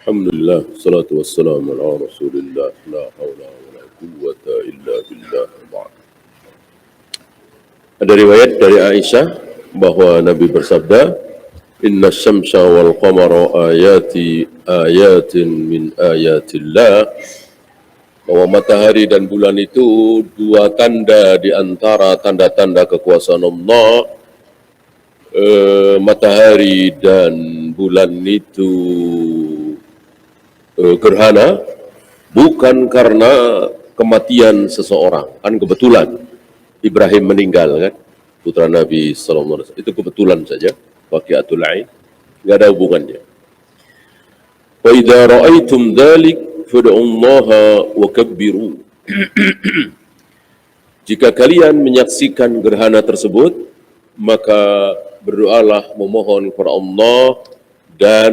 Alhamdulillah, salatu wassalamu ala rasulillah, la hawla wa la quwwata illa billah. Ba'd. Ada riwayat dari Aisyah bahwa Nabi bersabda, Inna syamsa wal qamara ayatin min ayatillah, bahwa matahari dan bulan itu dua tanda di antara tanda-tanda kekuasaan Allah. Matahari dan bulan itu gerhana bukan karena kematian seseorang, kan kebetulan Ibrahim meninggal kan, putra Nabi SAW, itu kebetulan saja, waqiatul ain, nggak ada hubungannya. Wa idza ra'aitum dzalik fad'ullaha wa kabbiru. Jika kalian menyaksikan gerhana tersebut, maka berdoalah, memohon kepada Allah, dan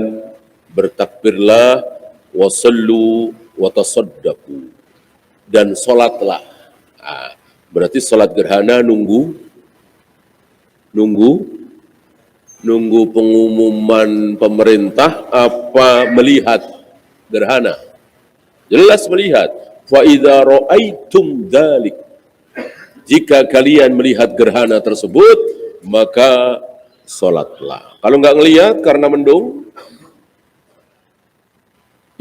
bertakbirlah, wasallu watasaddaqu, dan solatlah. Berarti solat gerhana nunggu pengumuman pemerintah apa melihat gerhana? Jelas melihat. Fa idza ra'aitum dzalik, jika kalian melihat gerhana tersebut, maka solatlah. Kalau nggak ngelihat karena mendung,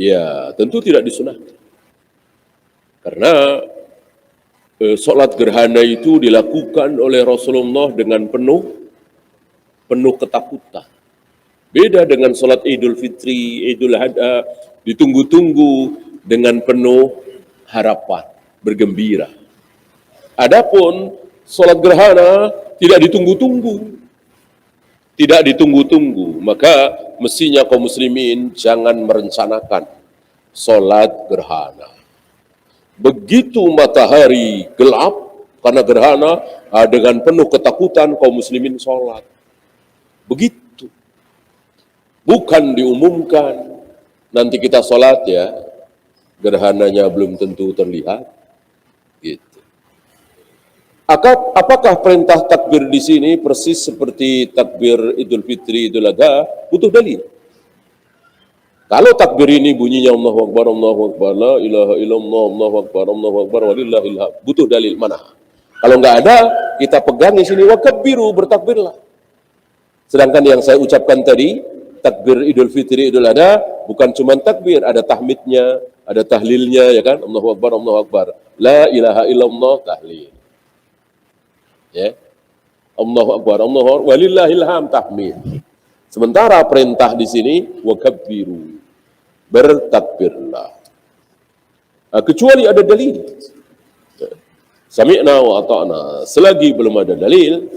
ya tentu tidak disunahkan. Karena solat gerhana itu dilakukan oleh Rasulullah dengan penuh ketakutan. Beda dengan solat Idul Fitri, Idul Adha, ditunggu-tunggu dengan penuh harapan, bergembira. Adapun solat gerhana tidak ditunggu-tunggu, maka mestinya kaum muslimin jangan merencanakan solat gerhana. Begitu matahari gelap karena gerhana, dengan penuh ketakutan kaum muslimin sholat. Begitu. Bukan diumumkan, nanti kita sholat ya, gerhananya belum tentu terlihat. Gitu. Apakah perintah takbir di sini persis seperti takbir Idul Fitri, Idul Adha? Butuh dalil. Kalau takbir ini bunyinya Allahu Akbar, la ilaha illallah, Allahu Akbar, walillahil hamd. Butuh dalil mana? Kalau nggak ada, kita pegang di sini, wakabbiru, bertakbirlah. Sedangkan yang saya ucapkan tadi, takbir Idul Fitri, Idul Adha, bukan cuma takbir, ada tahmidnya, ada tahlilnya, ya kan? Allahu Akbar. La ilaha illallah, tahlil. Ya. Allahu Akbar, walillahil hamd, tahmid. Sementara perintah di sini, wakabbiru, bertakbirlah. Kecuali ada dalil. Sami'na wa ata'na. Selagi belum ada dalil,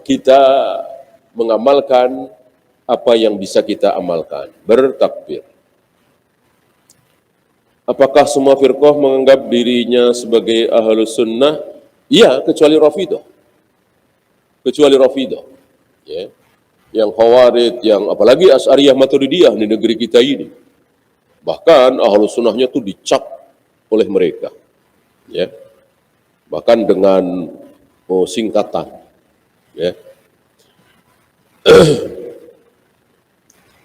kita mengamalkan apa yang bisa kita amalkan. Bertakbir. Apakah semua firqah menganggap dirinya sebagai ahlus sunnah? Iya, kecuali Rafidah. Ya. Yang Khawarij, yang apalagi Asy'ariyah Maturidiyah di negeri kita ini. Bahkan ahlus sunnahnya itu dicap oleh mereka. Ya. Bahkan dengan singkatan. Ya.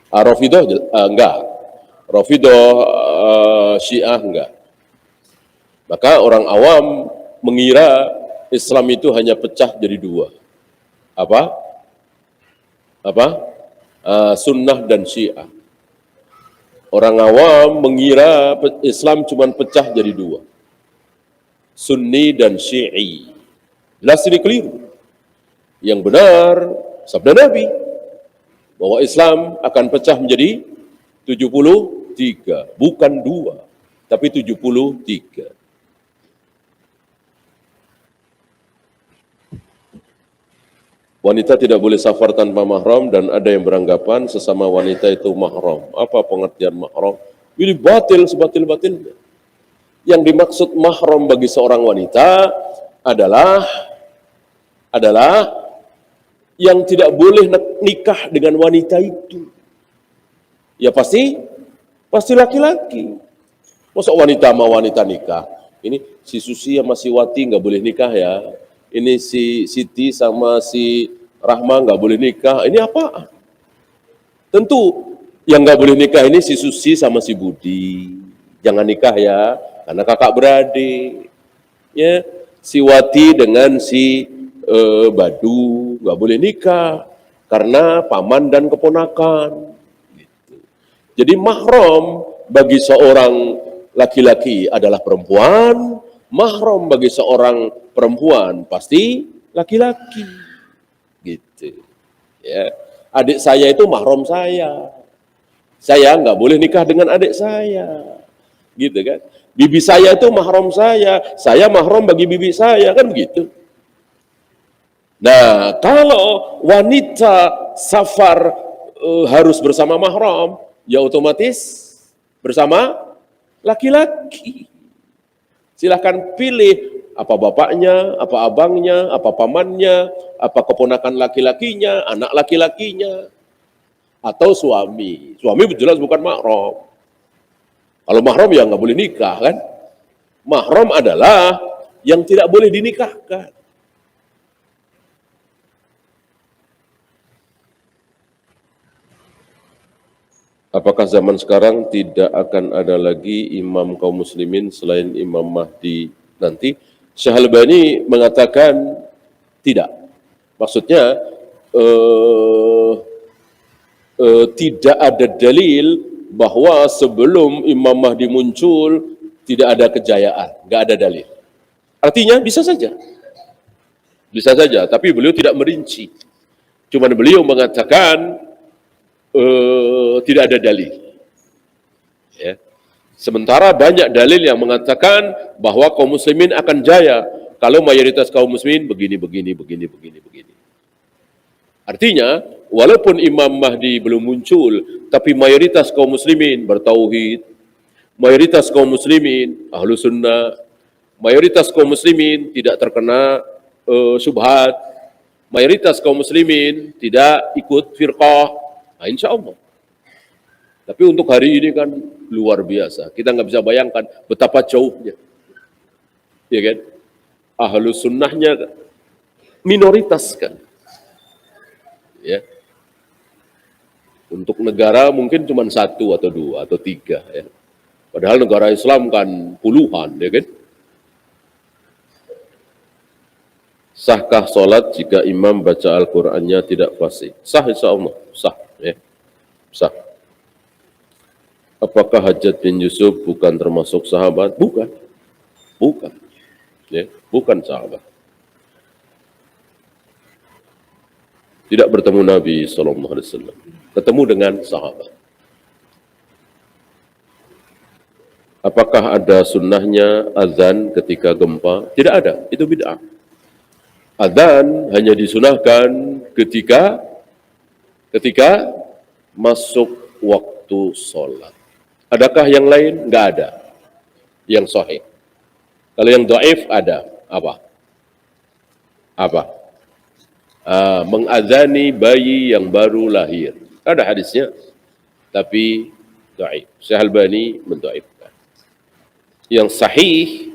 Rafidah enggak. Rafidah Syiah enggak. Maka orang awam mengira Islam itu hanya pecah jadi dua. Apa? Sunnah dan Syiah. Orang awam mengira Islam cuma pecah jadi dua. Sunni dan Syi'i. Jelas ini keliru. Yang benar, sabda Nabi, bahwa Islam akan pecah menjadi 73. Bukan dua, tapi 73. Wanita tidak boleh safar tanpa mahram, dan ada yang beranggapan sesama wanita itu mahram. Apa pengertian mahram? Ini batil sebatil-batilnya. Yang dimaksud mahram bagi seorang wanita adalah yang tidak boleh nikah dengan wanita itu. Ya pasti laki-laki. Masa wanita sama wanita nikah? Ini si Susi sama si Wati nggak boleh nikah ya. Ini si Siti sama si Rahma nggak boleh nikah. Ini apa? Tentu Yang nggak boleh nikah ini si Susi sama si Budi. Jangan nikah ya, karena kakak beradik. Ya, si Wati dengan si Badu nggak boleh nikah karena paman dan keponakan. Gitu. Jadi mahram bagi seorang laki-laki adalah perempuan, mahram bagi seorang perempuan pasti laki-laki. Gitu. Ya, adik saya itu mahram saya. Saya nggak boleh nikah dengan adik saya, gitu kan? Bibi saya itu mahram saya mahram bagi bibi saya, kan begitu. Nah, kalau wanita safar harus bersama mahram, ya otomatis bersama laki-laki. Silahkan pilih apa bapaknya, apa abangnya, apa pamannya, apa keponakan laki-lakinya, anak laki-lakinya, atau suami. Suami jelas bukan mahram. Kalau mahram ya nggak boleh nikah kan. Mahram adalah yang tidak boleh dinikahkan. Apakah zaman sekarang tidak akan ada lagi imam kaum muslimin selain Imam Mahdi nanti? Syekh Albani mengatakan tidak. Maksudnya tidak ada dalil bahwa sebelum Imam Mahdi muncul tidak ada kejayaan, nggak ada dalil. Artinya bisa saja, tapi beliau tidak merinci. Cuman beliau mengatakan tidak ada dalil. Ya. Sementara banyak dalil yang mengatakan bahwa kaum muslimin akan jaya kalau mayoritas kaum muslimin begini. Artinya, walaupun Imam Mahdi belum muncul, tapi mayoritas kaum muslimin bertauhid, mayoritas kaum muslimin ahlu sunnah, mayoritas kaum muslimin tidak terkena syubhat, mayoritas kaum muslimin tidak ikut firqah, nah, insya Allah. Tapi untuk hari ini kan luar biasa. Kita nggak bisa bayangkan betapa jauhnya. Ya kan? Ahlu sunnahnya minoritas kan. Ya. Untuk negara mungkin cuma 1 atau 2 atau 3 ya. Padahal negara Islam kan puluhan, ya kan? Sahkah sholat jika imam baca Al-Qur'annya tidak fasih? Sah insya Allah, sah. Ya. Sah. Apakah Hajjaj bin Yusuf bukan termasuk sahabat? Bukan. Bukan. Ya, bukan sahabat. Tidak bertemu Nabi SAW. Ketemu dengan sahabat. Apakah ada sunnahnya azan ketika gempa? Tidak ada, itu bid'ah. Azan hanya disunahkan ketika masuk waktu sholat. Adakah yang lain? Enggak ada. Yang sahih. Kalau yang dhaif ada. Apa? Mengazani bayi yang baru lahir. Ada hadisnya, tapi dhaif. Syekh Albani mendhaifkan. Yang sahih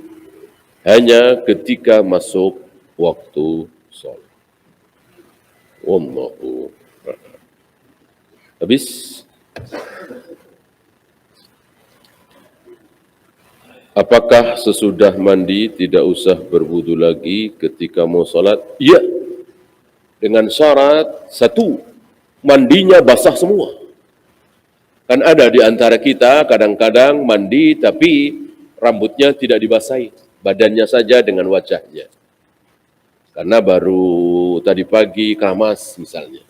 hanya ketika masuk waktu sholat. Wallahu a'lam. Habis. Apakah sesudah mandi tidak usah berwudu lagi ketika mau sholat? Iya. Dengan syarat, 1, mandinya basah semua. Kan ada di antara kita kadang-kadang mandi tapi rambutnya tidak dibasahi. Badannya saja dengan wajahnya. Karena baru tadi pagi keramas misalnya.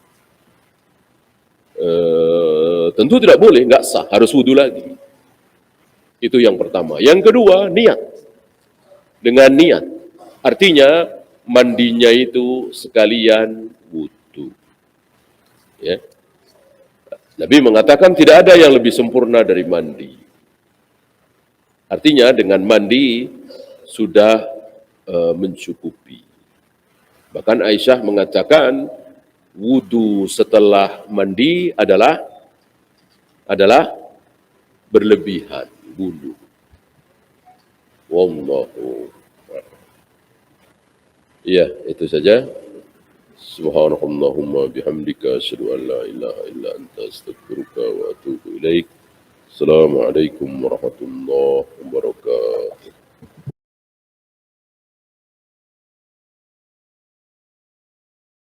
Tentu tidak boleh, nggak sah, harus wudu lagi. Itu yang pertama. Yang kedua, niat. Dengan niat. Artinya, mandinya itu sekalian wudu. Ya. Nabi mengatakan tidak ada yang lebih sempurna dari mandi. Artinya, dengan mandi sudah mencukupi. Bahkan Aisyah mengatakan, wudu setelah mandi adalah berlebihan. Bulu. Wallahu. Ya, itu saja. Subhanakallahumma bihamdika asyhadu an la ilaha illa anta astaghfiruka wa atubu ilaik. Assalamualaikum warahmatullahi wabarakatuh.